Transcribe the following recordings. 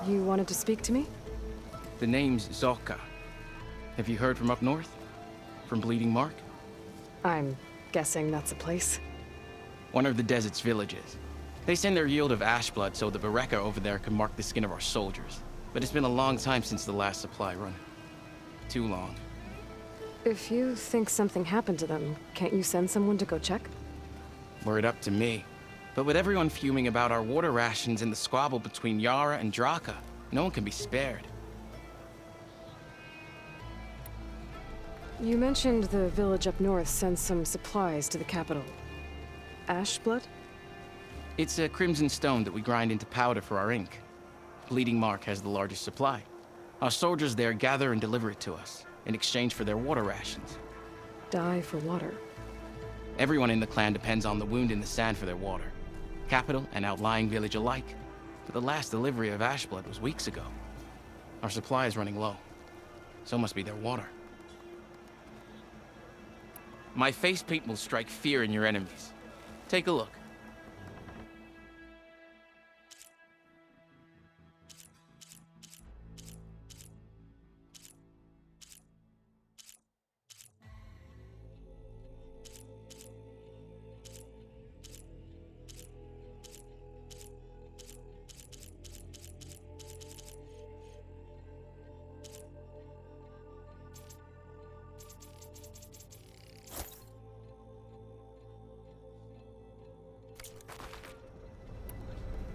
You wanted to speak to me? The name's Zolka. Have you heard from up north? From Bleeding Mark? I'm guessing that's a place. One of the desert's villages. They send their yield of ash blood so the Bereka over there can mark the skin of our soldiers. But it's been a long time since the last supply run. Too long. If you think something happened to them, can't you send someone to go check? Were it up to me. But with everyone fuming about our water rations and the squabble between Yara and Draka, no one can be spared. You mentioned the village up north sends some supplies to the capital. Ash blood? It's a crimson stone that we grind into powder for our ink. Bleeding Mark has the largest supply. Our soldiers there gather and deliver it to us, in exchange for their water rations. Die for water. Everyone in the clan depends on the wound in the sand for their water. Capital and outlying village alike. But the last delivery of ash blood was weeks ago. Our supply is running low. So must be their water. My face paint will strike fear in your enemies. Take a look.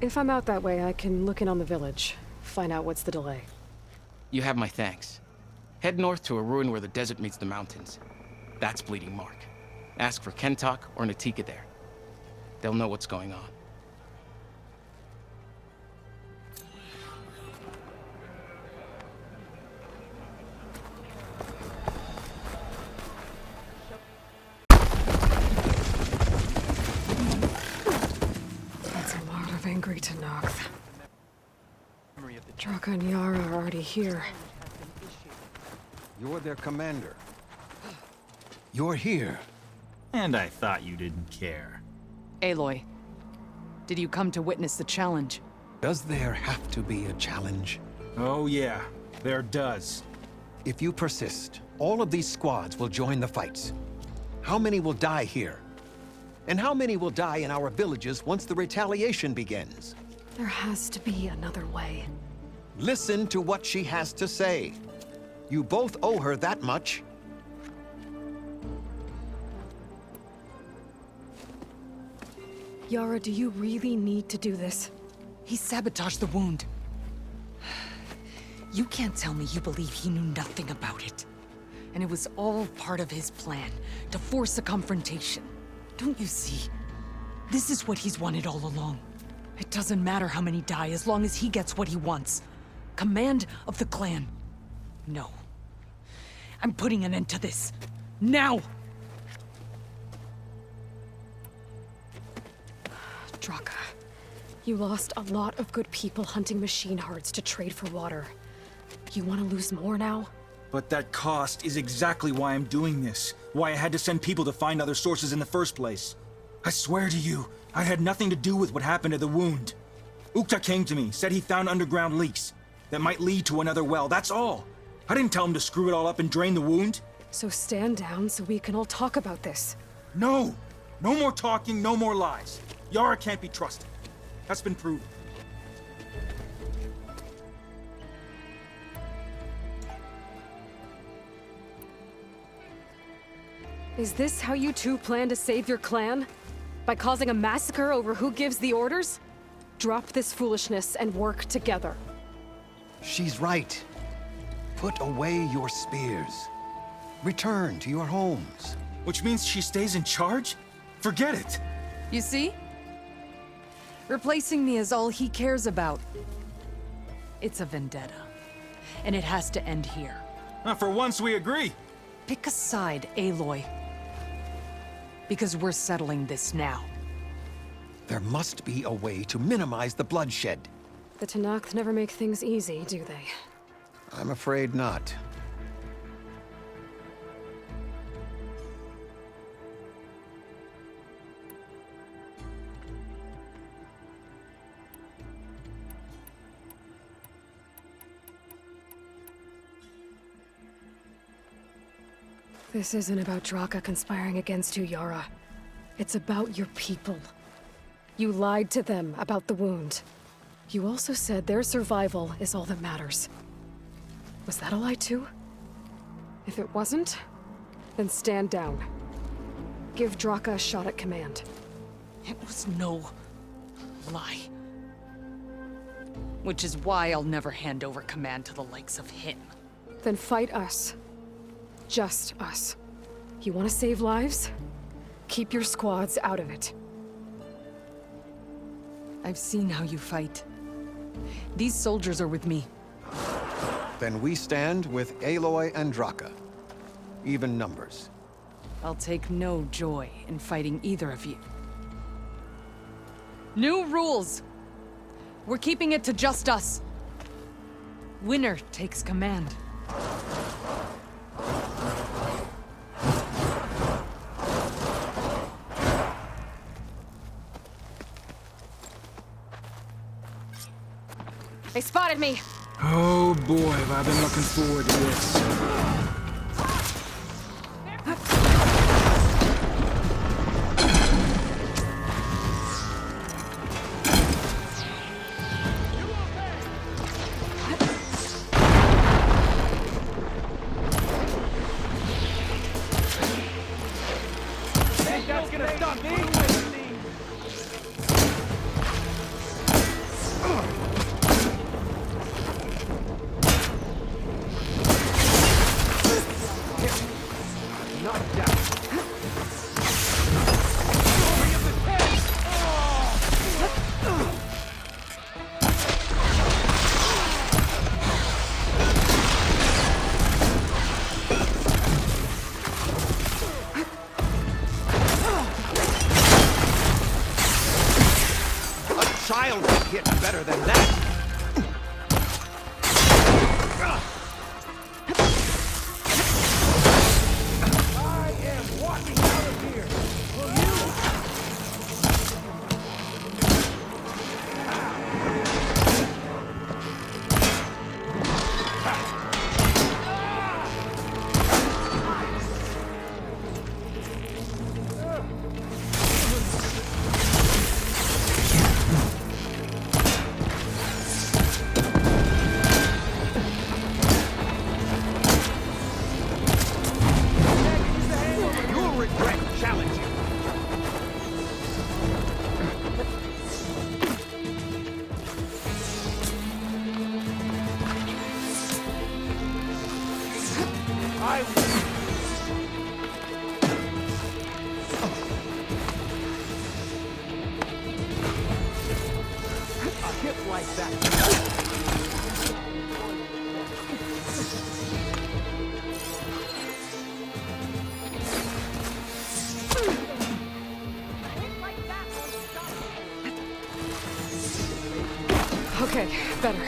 If I'm out that way, I can look in on the village, find out what's the delay. You have my thanks. Head north to a ruin where the desert meets the mountains. That's Bleeding Mark. Ask for Kentok or Natika there. They'll know what's going on. Angry to Nox. Draka and Yara are already here. You're their commander. You're here. And I thought you didn't care. Aloy, did you come to witness the challenge? Does there have to be a challenge? Oh yeah, there does. If you persist, all of these squads will join the fights. How many will die here? And how many will die in our villages once the retaliation begins? There has to be another way. Listen to what she has to say. You both owe her that much. Yara, do you really need to do this? He sabotaged the wound. You can't tell me you believe he knew nothing about it. And it was all part of his plan, to force a confrontation. Don't you see? This is what he's wanted all along. It doesn't matter how many die as long as he gets what he wants. Command of the clan. No. I'm putting an end to this. Now! Draka, you lost a lot of good people hunting machine hearts to trade for water. You want to lose more now? But that cost is exactly why I'm doing this. Why I had to send people to find other sources in the first place. I swear to you, I had nothing to do with what happened to the wound. Ukta came to me, said he found underground leaks that might lead to another well, that's all. I didn't tell him to screw it all up and drain the wound. So stand down so we can all talk about this. No! No more talking, no more lies. Yara can't be trusted. That's been proven. Is this how you two plan to save your clan? By causing a massacre over who gives the orders? Drop this foolishness and work together. She's right. Put away your spears. Return to your homes. Which means she stays in charge? Forget it! You see? Replacing me is all he cares about. It's a vendetta. And it has to end here. For once we agree. Pick a side, Aloy. Because we're settling this now. There must be a way to minimize the bloodshed. The Tenakth never make things easy, do they? I'm afraid not. This isn't about Draka conspiring against you, Yara. It's about your people. You lied to them about the wound. You also said their survival is all that matters. Was that a lie too? If it wasn't, then stand down. Give Draka a shot at command. It was no lie. Which is why I'll never hand over command to the likes of him. Then fight us. Just us. You want to save lives? Keep your squads out of it. I've seen how you fight. These soldiers are with me. Then we stand with Aloy and Draka. Even numbers. I'll take no joy in fighting either of you. New rules! We're keeping it to just us. Winner takes command. They spotted me! Oh boy, have I been looking forward to this. Child can hit better than that! I am walking out of here! Will you? Okay, better.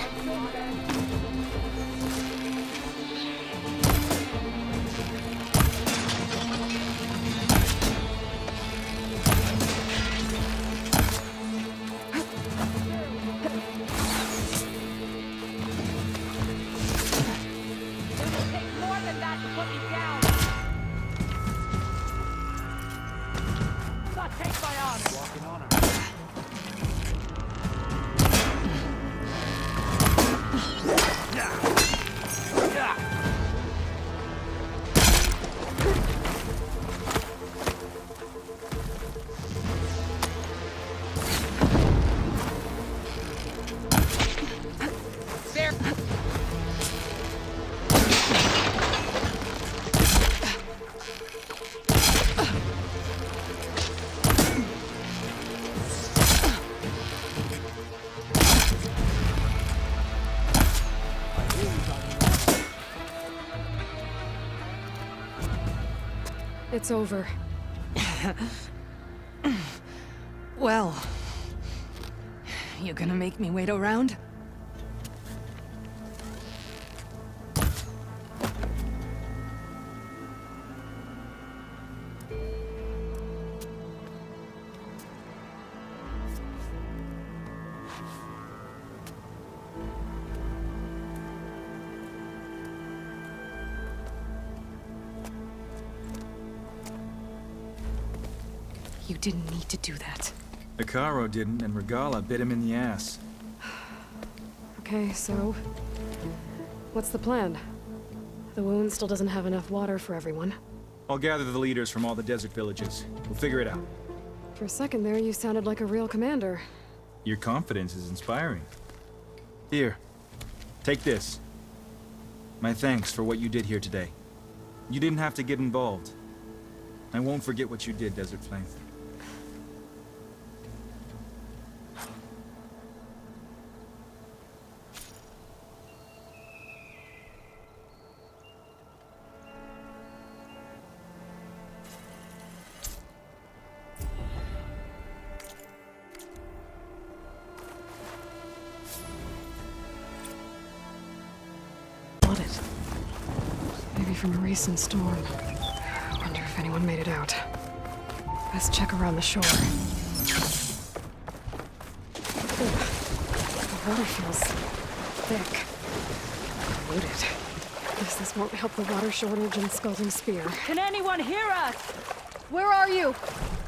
It's over. Well, you gonna make me wait around? You didn't need to do that. Ikaro didn't, and Regala bit him in the ass. Okay, so... what's the plan? The wound still doesn't have enough water for everyone. I'll gather the leaders from all the desert villages. We'll figure it out. For a second there, you sounded like a real commander. Your confidence is inspiring. Here, take this. My thanks for what you did here today. You didn't have to get involved. I won't forget what you did, Desert Flame. Flooded. Maybe from a recent storm. I wonder if anyone made it out. Best check around the shore. Ugh. The water feels thick. Polluted. Guess this won't help the water shortage in Scalding Spear. Can anyone hear us? Where are you?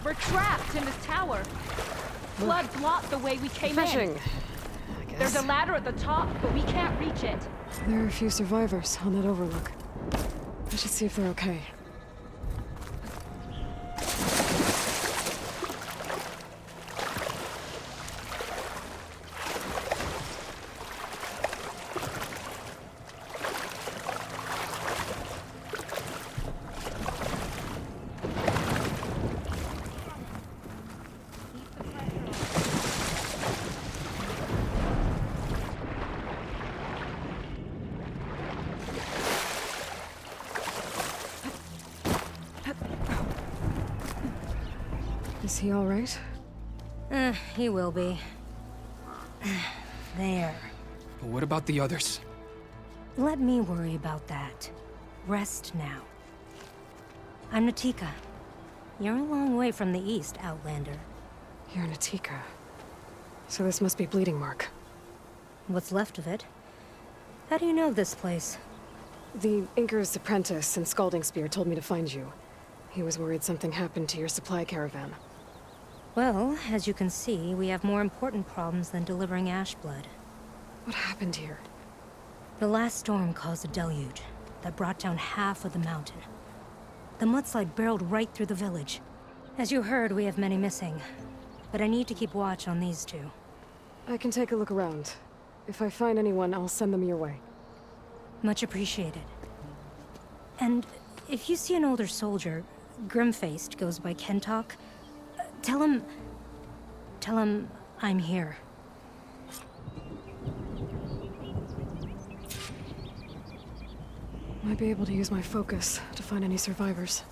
We're trapped in this tower. Flood blocked the way we came Fishing, in. I guess. There's a ladder at the top, but we can't reach it. There are a few survivors on that overlook. I should see if they're okay. Is he all right? He will be. There. But what about the others? Let me worry about that. Rest now. I'm Natika. You're a long way from the east, Outlander. You're Natika. So this must be Bleeding Mark. What's left of it? How do you know this place? The Inker's apprentice in Scalding Spear told me to find you. He was worried something happened to your supply caravan. Well, as you can see, we have more important problems than delivering Ashblood. What happened here? The last storm caused a deluge that brought down half of the mountain. The mudslide barreled right through the village. As you heard, we have many missing. But I need to keep watch on these two. I can take a look around. If I find anyone, I'll send them your way. Much appreciated. And if you see an older soldier, grim-faced, goes by Kentok, tell him I'm here. Might be able to use my focus to find any survivors.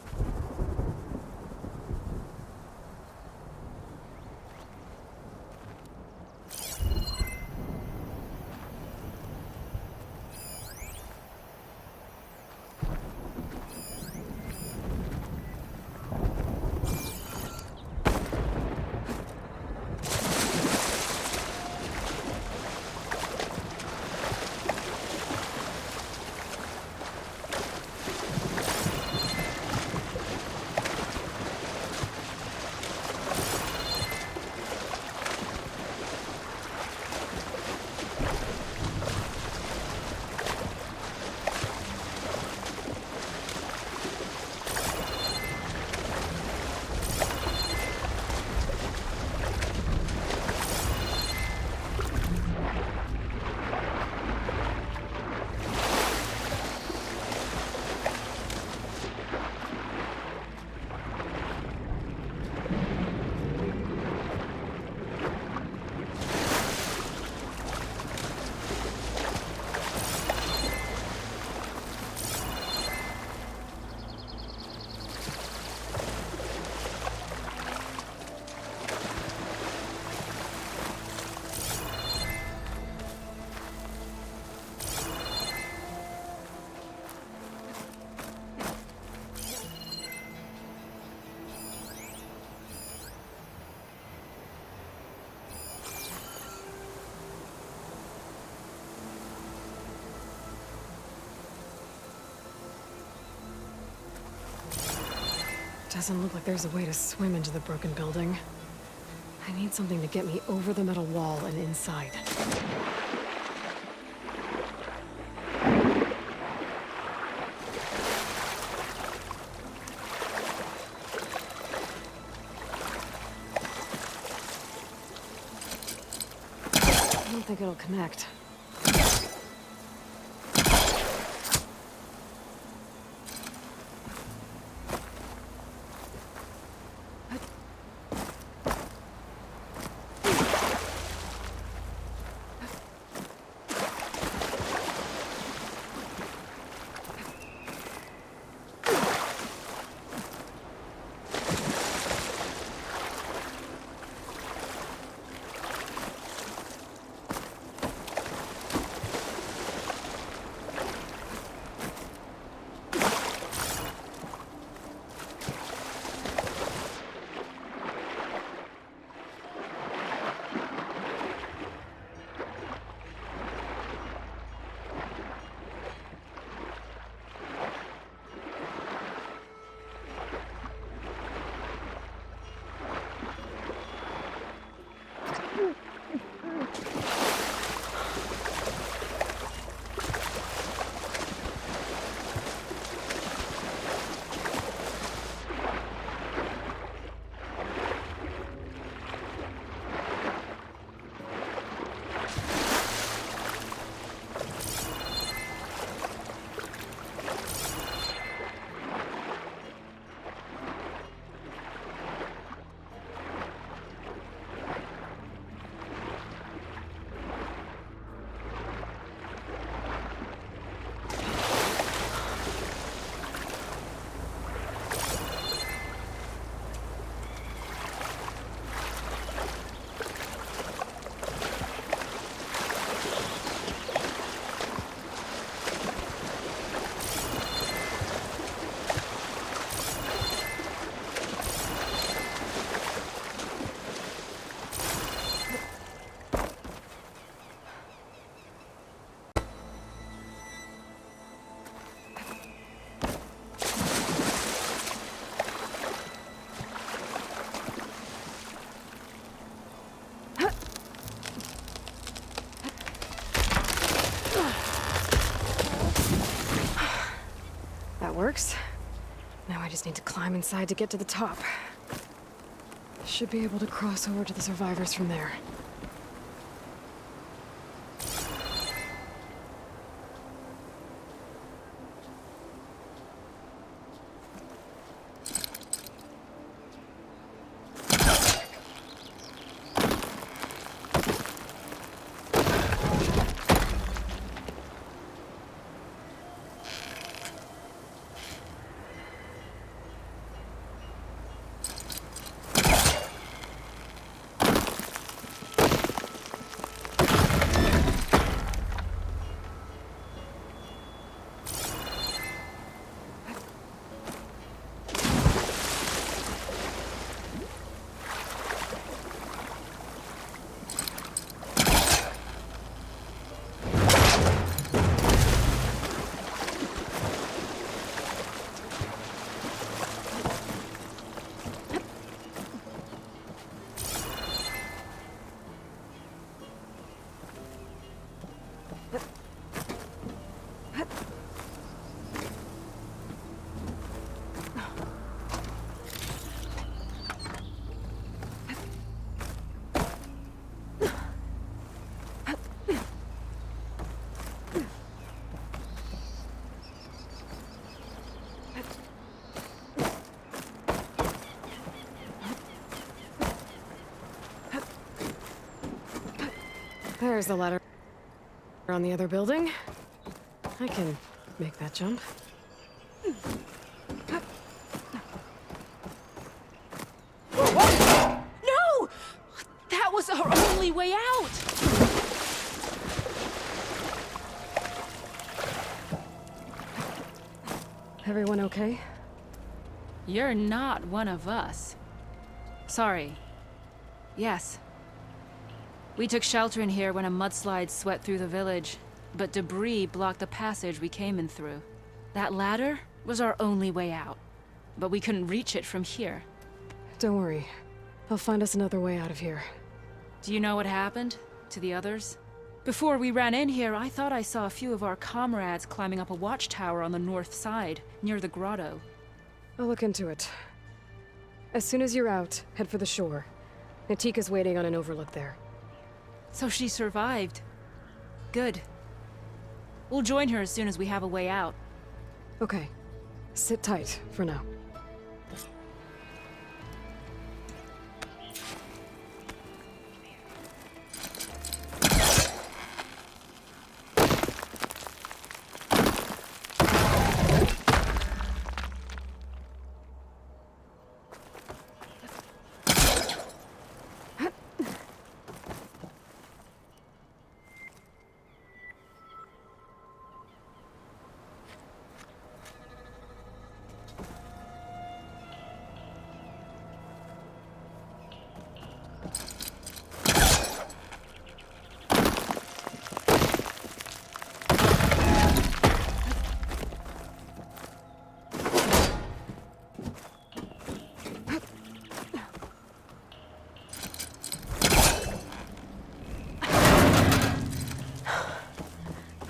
Doesn't look like there's a way to swim into the broken building. I need something to get me over the metal wall and inside. I don't think it'll connect. Works. Now I just need to climb inside to get to the top. Should be able to cross over to the survivors from there. There's the ladder on the other building. I can make that jump. No! That was our only way out! Everyone okay? You're not one of us. Sorry. Yes. We took shelter in here when a mudslide swept through the village, but debris blocked the passage we came in through. That ladder was our only way out. but we couldn't reach it from here. Don't worry. I'll find us another way out of here. Do you know what happened to the others? Before we ran in here, I thought I saw a few of our comrades climbing up a watchtower on the north side, near the grotto. I'll look into it. As soon as you're out, head for the shore. Natika's waiting on an overlook there. So she survived. Good. We'll join her as soon as we have a way out. Okay. Sit tight for now.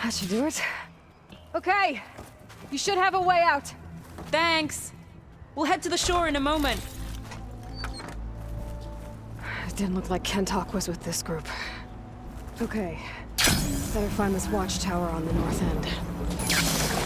That should do it. Okay. You should have a way out. Thanks! We'll head to the shore in a moment. It didn't look like Kentok was with this group. Okay. Better find this watchtower on the north end.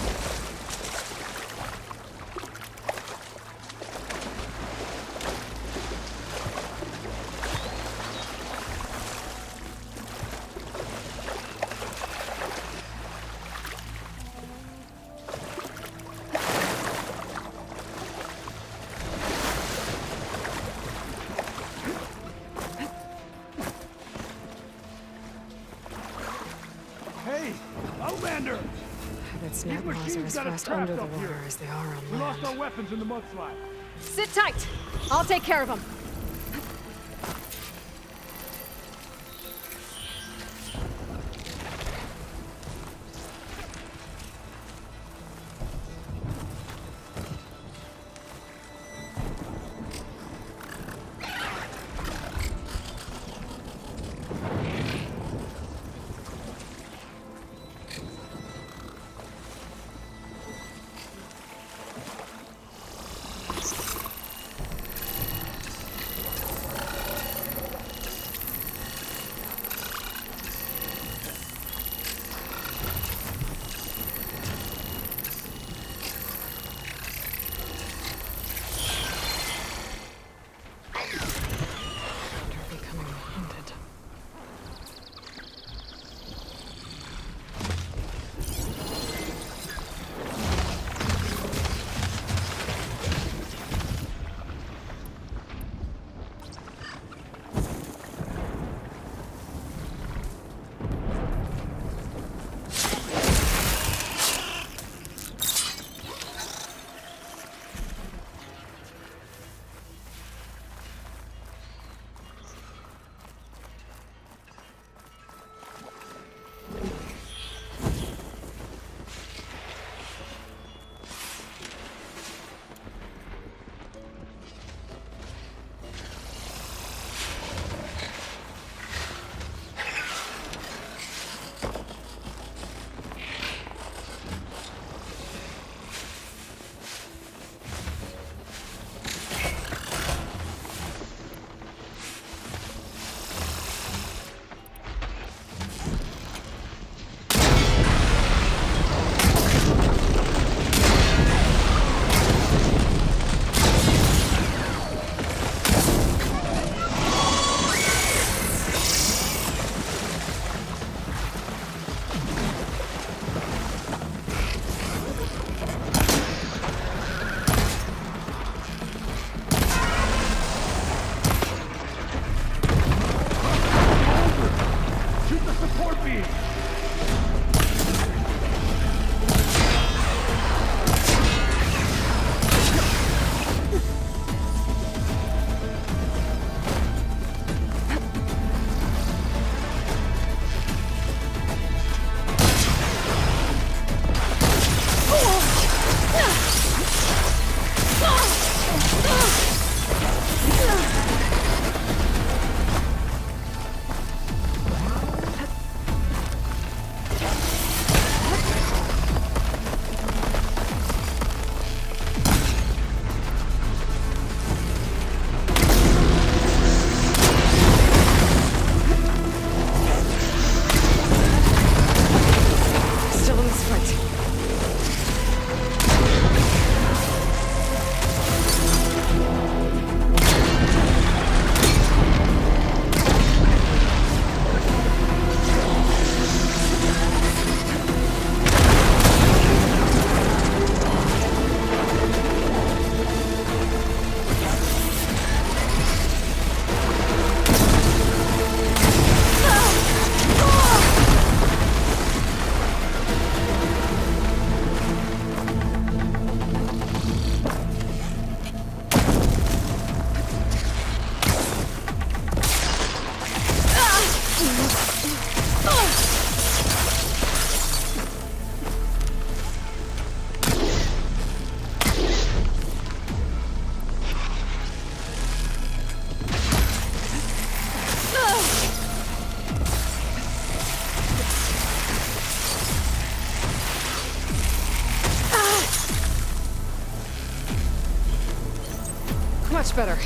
Hey, Outlander! I bet snap These maws are machines as got us fast trapped under the up water here. as they are on We lost our land. weapons in the mudslide. Sit tight! I'll take care of them. Much better.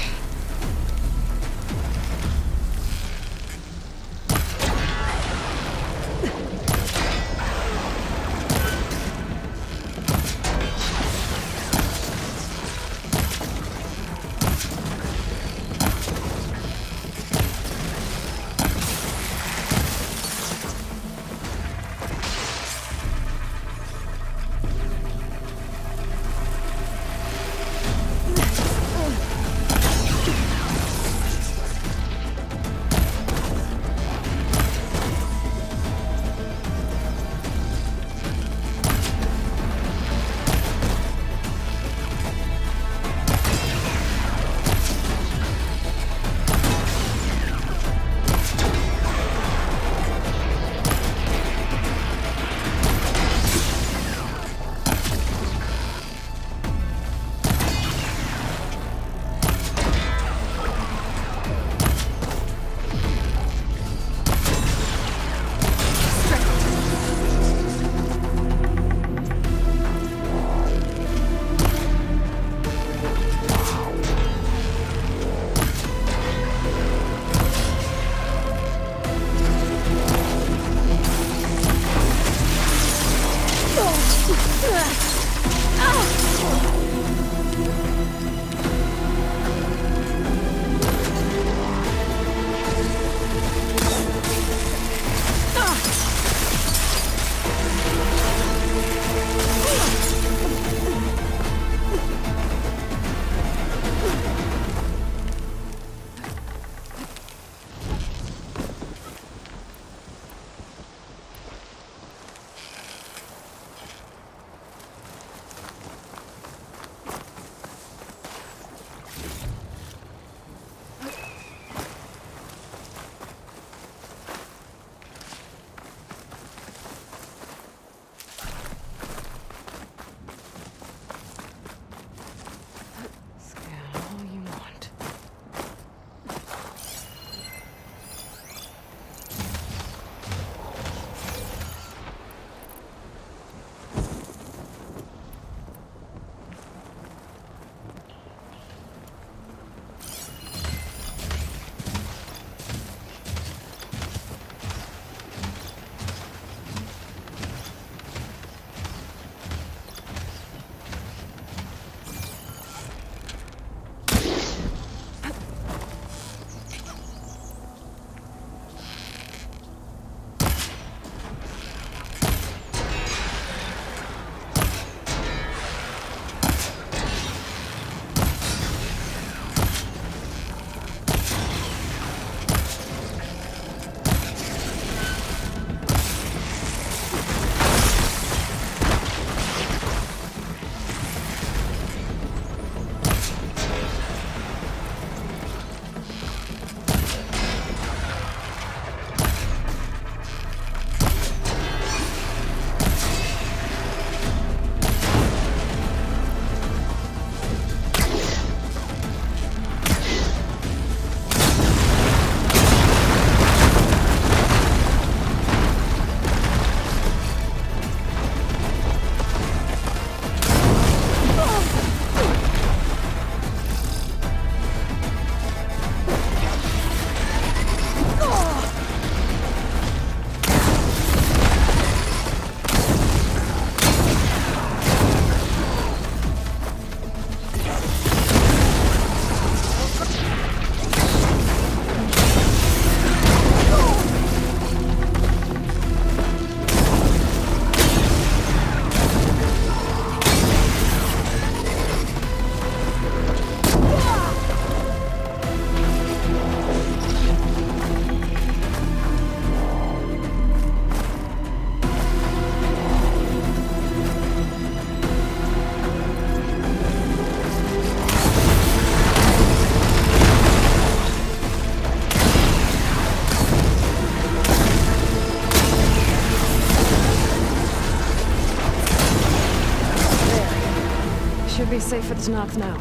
Should be safe for the knock now.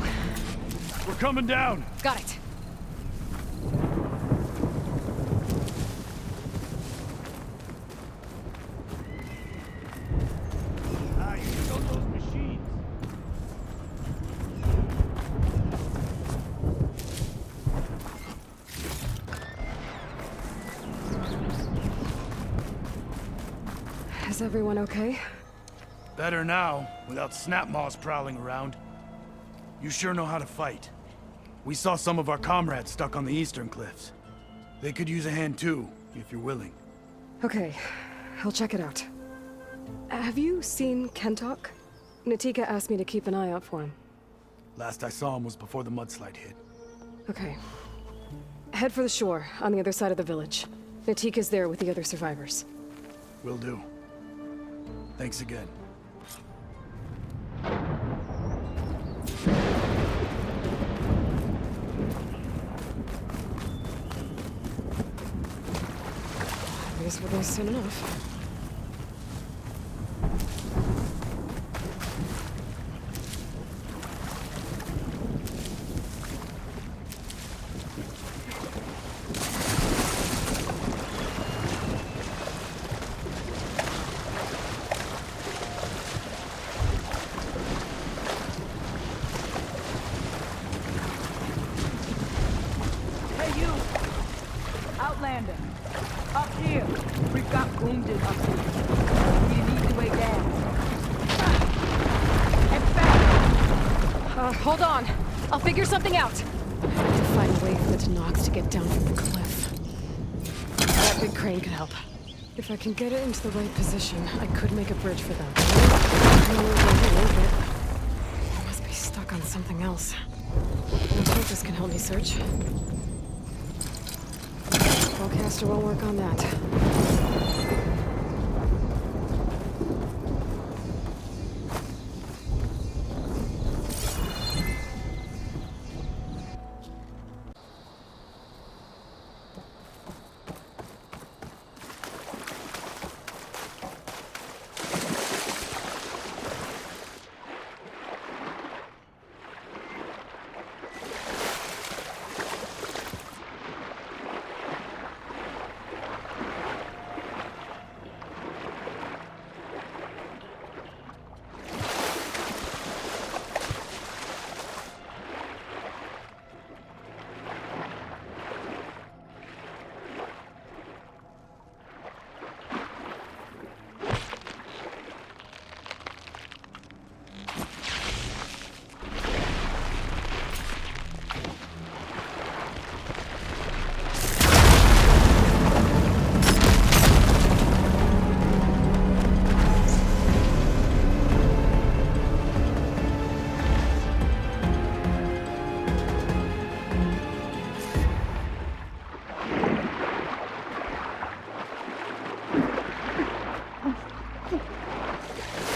We're coming down. Got it. Ah, you killed those machines. Is everyone okay? Better now, without snapmaws prowling around. You sure know how to fight. We saw some of our comrades stuck on the eastern cliffs. They could use a hand too, if you're willing. Okay, I'll check it out. Have you seen Kentok? Natika asked me to keep an eye out for him. Last I saw him was before the mudslide hit. Okay. Head for the shore, on the other side of the village. Natika's there with the other survivors. Will do. Thanks again. I guess we're there soon enough. Hey you! Outlander! Up here! We've got wounded up here. We need the way down. Head back! Hold on. I'll figure something out. I have to find a way for the Tanox to get down from the cliff. That big crane could help. If I can get it into the right position, I could make a bridge for them. I must be stuck on something else. I hope this can help me search. Spellcaster won't work on that.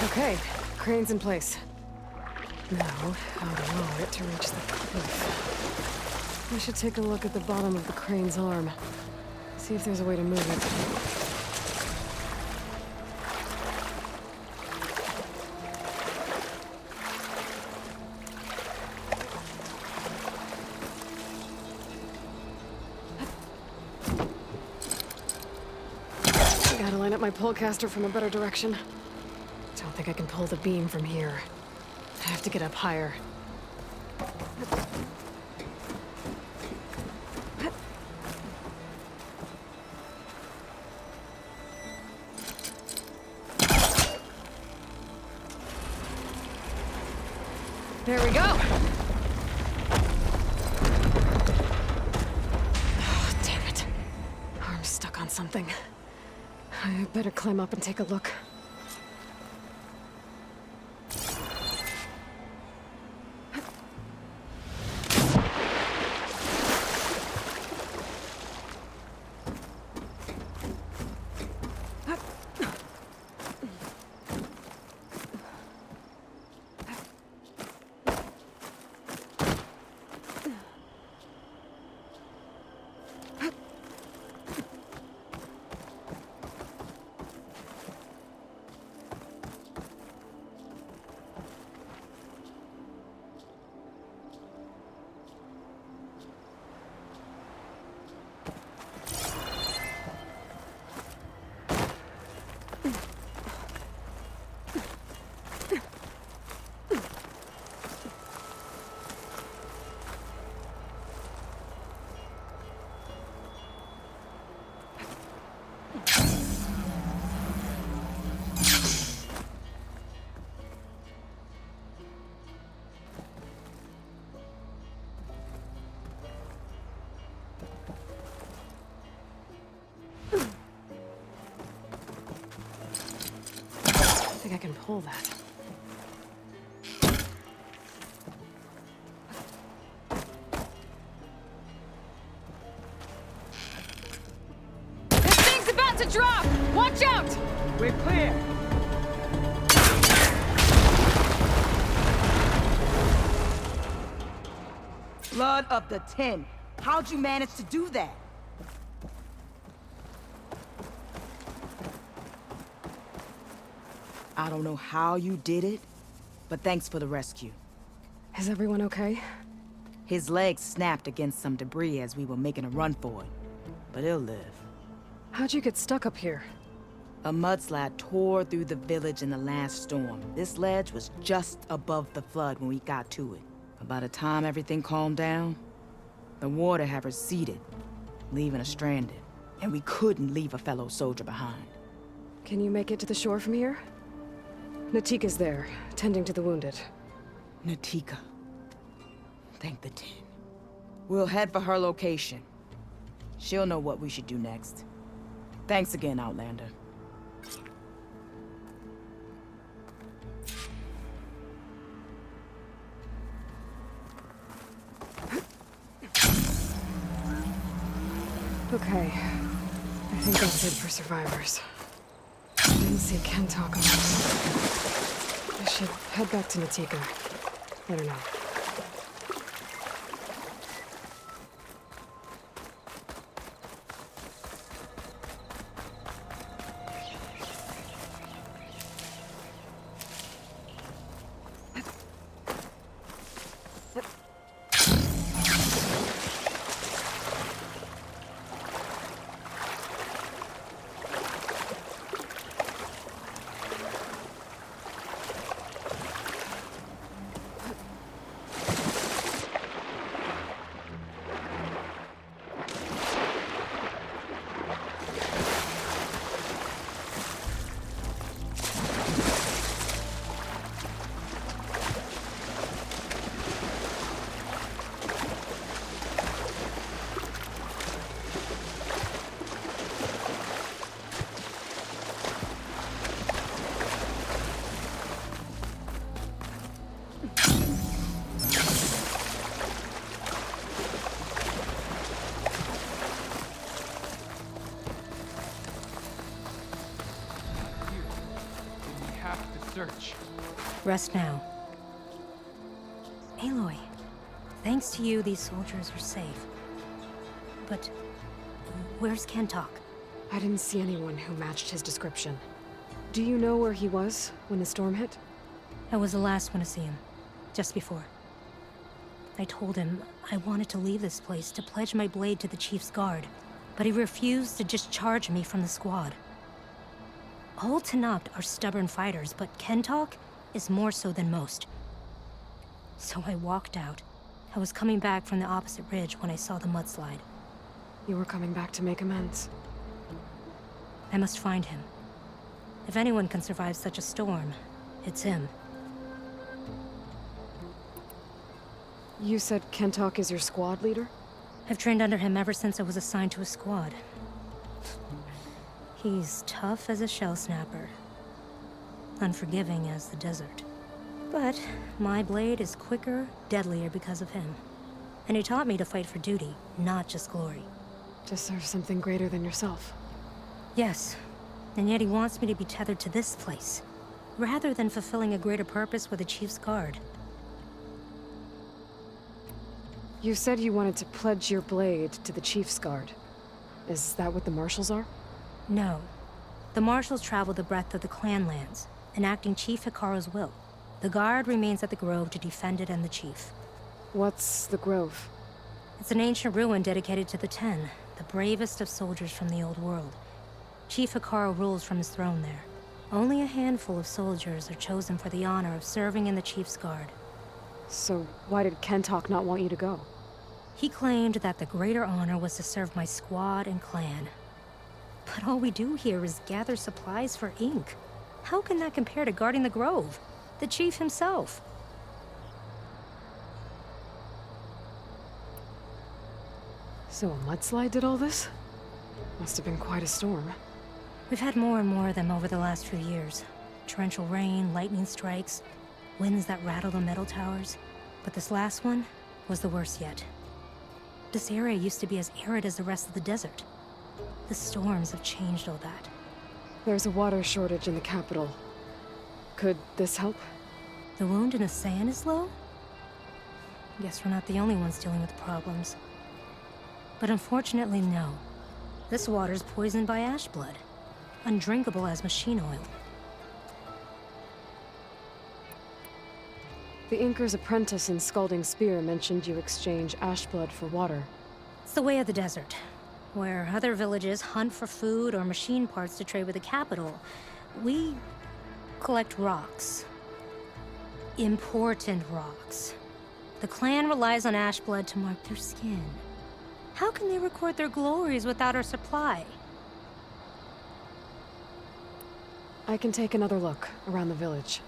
Okay, crane's in place. Now, how to lower it to reach the cliff. I should take a look at the bottom of the crane's arm. See if there's a way to move it. I gotta line up my polecaster from a better direction. Don't think I can pull the beam from here. I have to get up higher. There we go! Oh, damn it. Arm's stuck on something. I better climb up and take a look. think I can pull that. This thing's about to drop! Watch out! We're clear. Blood of the 10. How'd you manage to do that? I don't know how you did it, but thanks for the rescue. Is everyone okay? His legs snapped against some debris as we were making a run for it, but he'll live. How'd you get stuck up here? A mudslide tore through the village in the last storm. This ledge was just above the flood when we got to it. But by the time everything calmed down, the water had receded, leaving us stranded. And we couldn't leave a fellow soldier behind. Can you make it to the shore from here? Natika's there, tending to the wounded. Natika. Thank the 10. We'll head for her location. She'll know what we should do next. Thanks again, Outlander. Okay. I think that's it for survivors. I didn't see Ken talk about it. I should head back to Natika. Let her know. Search. Rest now. Aloy, thanks to you, these soldiers are safe. But where's Kentok? I didn't see anyone who matched his description. Do you know where he was when the storm hit? I was the last one to see him, just before. I told him I wanted to leave this place to pledge my blade to the Chief's guard, but he refused to discharge me from the squad. All Tenakth are stubborn fighters, but Kentok is more so than most. So I walked out. I was coming back from the opposite ridge when I saw the mudslide. You were coming back to make amends. I must find him. If anyone can survive such a storm, it's him. You said Kentok is your squad leader? I've trained under him ever since I was assigned to a squad. He's tough as a shell snapper, unforgiving as the desert. But my blade is quicker, deadlier because of him. And he taught me to fight for duty, not just glory. To serve something greater than yourself. Yes, and yet he wants me to be tethered to this place, rather than fulfilling a greater purpose with the Chief's guard. You said you wanted to pledge your blade to the Chief's guard. Is that what the Marshals are? No. The Marshals travel the breadth of the clan lands, enacting Chief Hikaru's will. The guard remains at the Grove to defend it and the Chief. What's the Grove? It's an ancient ruin dedicated to the 10, the bravest of soldiers from the old world. Chief Hikaru rules from his throne there. Only a handful of soldiers are chosen for the honor of serving in the Chief's guard. So why did Kentok not want you to go? He claimed that the greater honor was to serve my squad and clan. But all we do here is gather supplies for ink. How can that compare to guarding the Grove? The Chief himself. So a mudslide did all this? Must have been quite a storm. We've had more and more of them over the last few years. Torrential rain, lightning strikes, winds that rattle the metal towers. But this last one was the worst yet. This area used to be as arid as the rest of the desert. The storms have changed all that. There's a water shortage in the capital. Could this help? The wound in the sand is low? Guess we're not the only ones dealing with problems. But unfortunately, no. This water's poisoned by ash blood. Undrinkable as machine oil. The Inker's apprentice in Scalding Spear mentioned you exchange ash blood for water. It's the way of the desert, where other villages hunt for food or machine parts to trade with the capital. We collect rocks. Important rocks. The clan relies on ash blood to mark their skin. How can they record their glories without our supply? I can take another look around the village.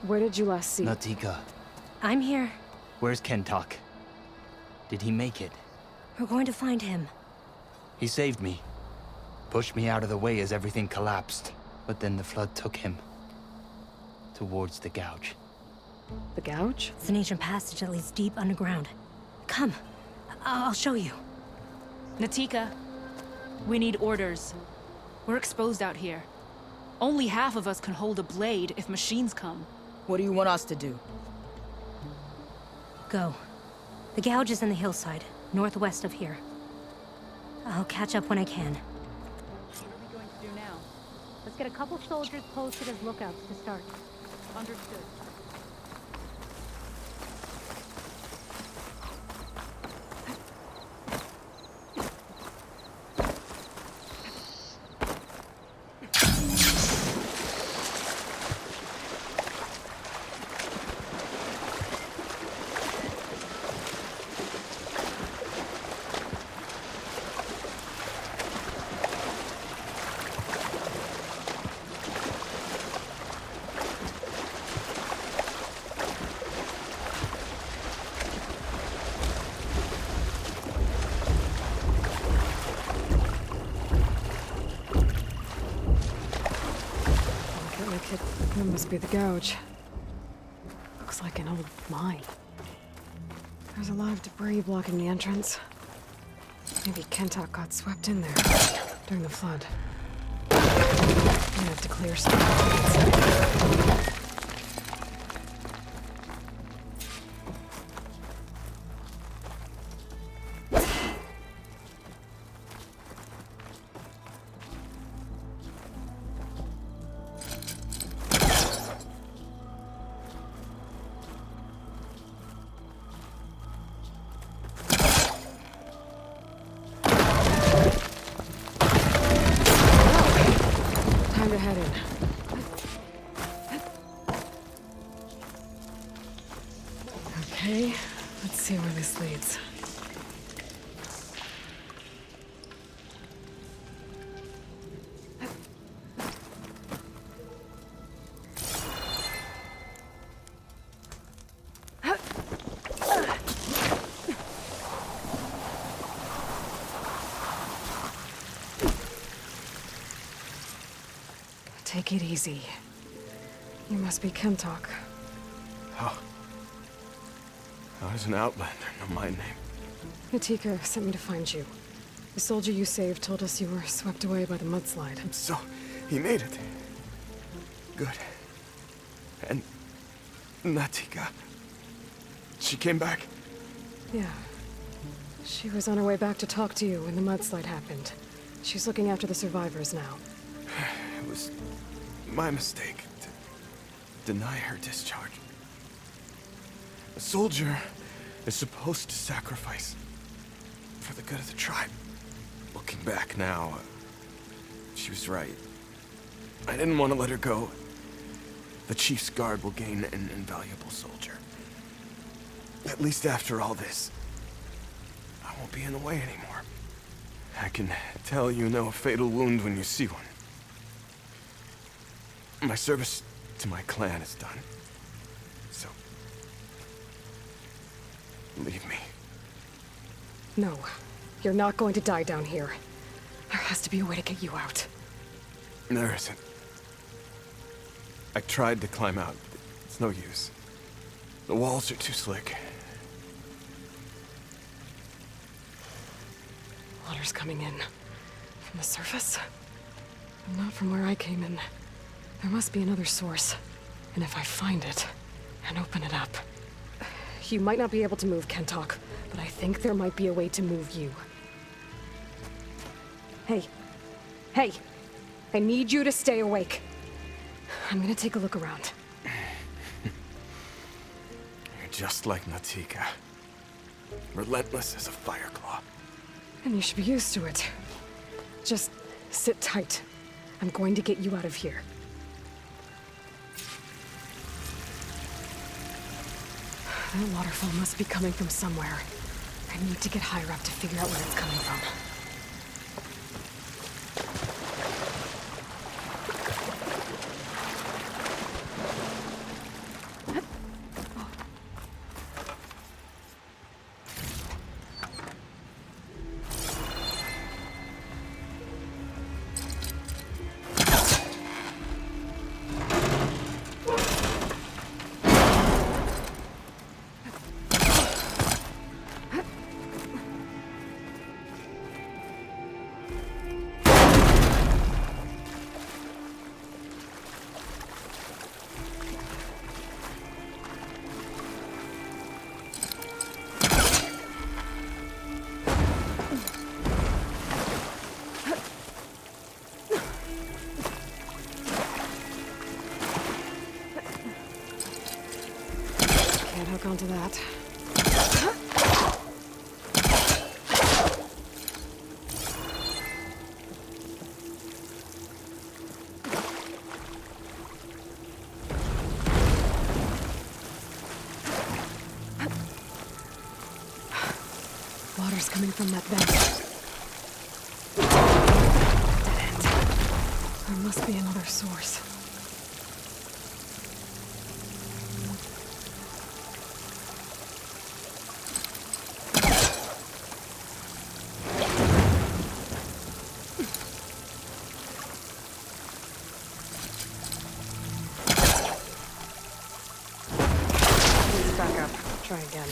Where did you last see? Natika, I'm here. where's Kentok? Did he make it? We're going to find him. He saved me. Pushed me out of the way as everything collapsed. But then the flood took him. Towards the gouge. The gouge? It's an ancient passage that leads deep underground. Come. I'll show you. Natika, we need orders. We're exposed out here. Only half of us can hold a blade if machines come. What do you want us to do? Go. The gouge is in the hillside, northwest of here. I'll catch up when I can. What are we going to do now? Let's get a couple soldiers posted as lookouts to start. Understood. That must be the gouge. Looks like an old mine. There's a lot of debris blocking the entrance. Maybe Kentok got swept in there during the flood. I'm gonna have to clear some. Time to head in. Okay, let's see where this leads. Take it easy. You must be Kentok. How does an outlander know my name? Natika sent me to find you. The soldier you saved told us you were swept away by the mudslide. So, he made it. Good. And Natika, she came back? Yeah. She was on her way back to talk to you when the mudslide happened. She's looking after the survivors now. It was my mistake to deny her discharge. A soldier is supposed to sacrifice for the good of the tribe. Looking back now, she was right. I didn't want to let her go. The chief's guard will gain an invaluable soldier. At least after all this, I won't be in the way anymore. I can tell you know a fatal wound when you see one. My service to my clan is done. So, leave me. No, you're not going to die down here. There has to be a way to get you out. There isn't. I tried to climb out. It's no use. The walls are too slick. Water's coming in. From the surface? Not from where I came in. There must be another source. And if I find it, and open it up... You might not be able to move, Kentok, but I think there might be a way to move you. Hey. Hey! I need you to stay awake. I'm gonna take a look around. You're just like Natika. Relentless as a fireclaw. And you should be used to it. Just sit tight. I'm going to get you out of here. That waterfall must be coming from somewhere. I need to get higher up to figure out where it's coming from. Can't hook onto that. Water's coming from that vent. Dead end. There must be another source. Back up. Try again.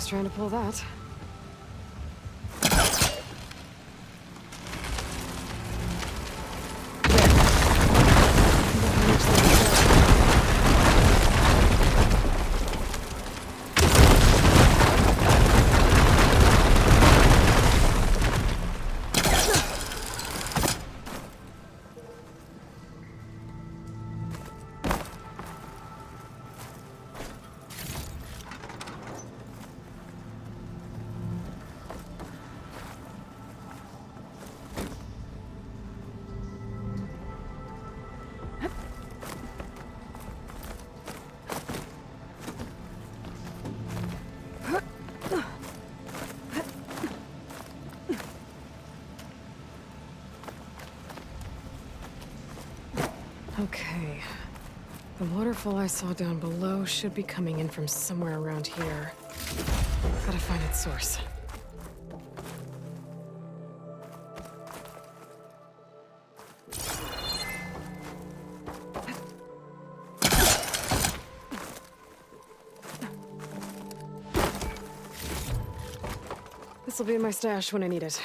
trying to pull that. Okay. The waterfall I saw down below should be coming in from somewhere around here. Gotta find its source. This'll be in my stash when I need it.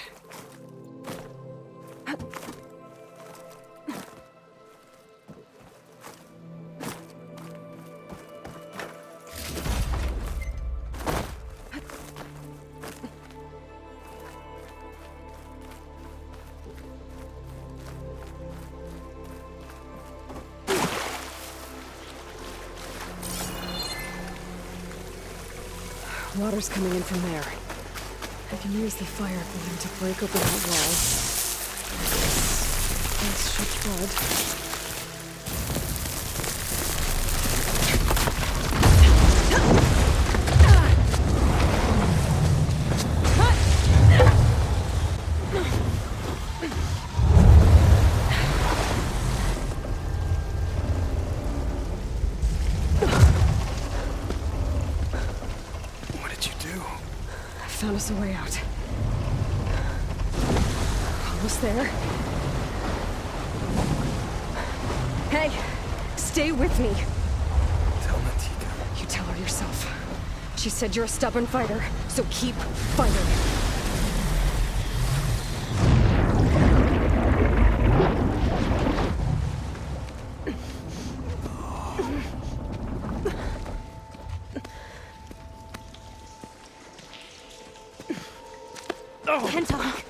Water's coming in from there. I can use the fire flame to break open that wall. This should flood. Found us a way out. Almost there. Hey, stay with me. Tell Natika. You tell her yourself. She said you're a stubborn fighter, so keep fighting. Can't talk.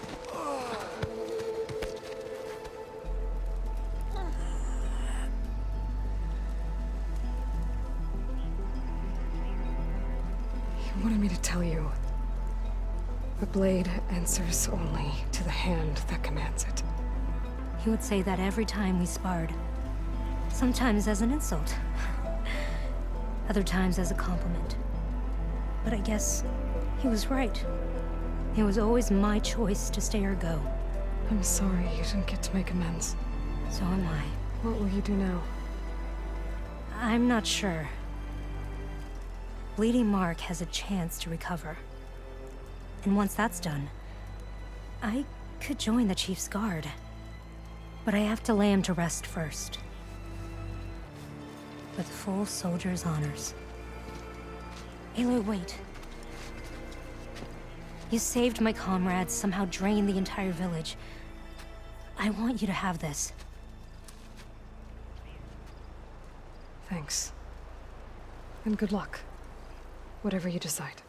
You wanted me to tell you. The blade answers only to the hand that commands it. He would say that every time we sparred. Sometimes as an insult. Other times as a compliment. But I guess he was right. It was always my choice to stay or go. I'm sorry you didn't get to make amends. So am I. What will you do now? I'm not sure. Bleeding Mark has a chance to recover. And once that's done, I could join the Chief's Guard. But I have to lay him to rest first. With full soldier's honors. Aloy, wait. You saved my comrades, somehow drained the entire village. I want you to have this. Thanks. And good luck. Whatever you decide.